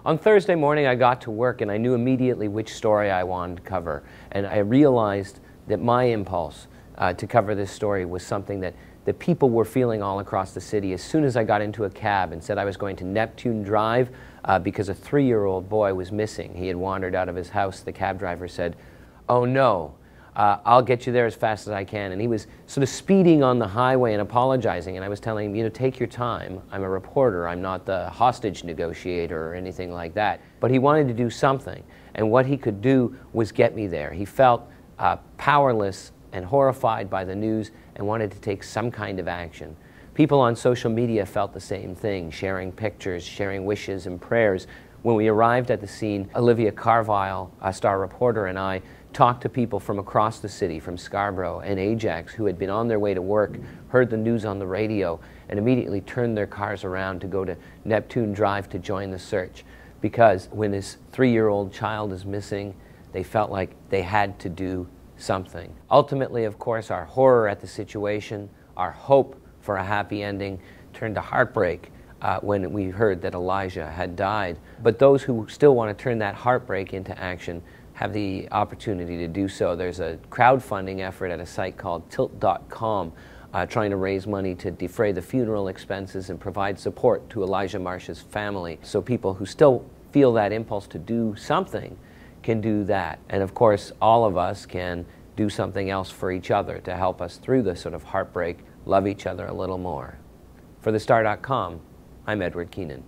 On Thursday morning, I got to work and I knew immediately which story I wanted to cover. And I realized that my impulse to cover this story was something that the people were feeling all across the city. As soon as I got into a cab and said I was going to Neptune Drive because a 3-year-old boy was missing. He had wandered out of his house. The cab driver said, "Oh no, I'll get you there as fast as I can." And he was sort of speeding on the highway and apologizing. And I was telling him, take your time. I'm a reporter. I'm not the hostage negotiator or anything like that. But he wanted to do something. And what he could do was get me there. He felt powerless and horrified by the news and wanted to take some kind of action. People on social media felt the same thing, sharing pictures, sharing wishes and prayers. When we arrived at the scene, Olivia Carvile, a star reporter, and I talked to people from across the city, from Scarborough and Ajax, who had been on their way to work, heard the news on the radio, and immediately turned their cars around to go to Neptune Drive to join the search. Because when this 3-year-old child is missing, they felt like they had to do something. Ultimately, of course, our horror at the situation, our hope for a happy ending, turned to heartbreak when we heard that Elijah had died. But those who still want to turn that heartbreak into action have the opportunity to do so. There's a crowdfunding effort at a site called tilt.com trying to raise money to defray the funeral expenses and provide support to Elijah Marsh's family. So people who still feel that impulse to do something can do that. And of course, all of us can do something else for each other to help us through this sort of heartbreak, love each other a little more. For thestar.com, I'm Edward Keenan.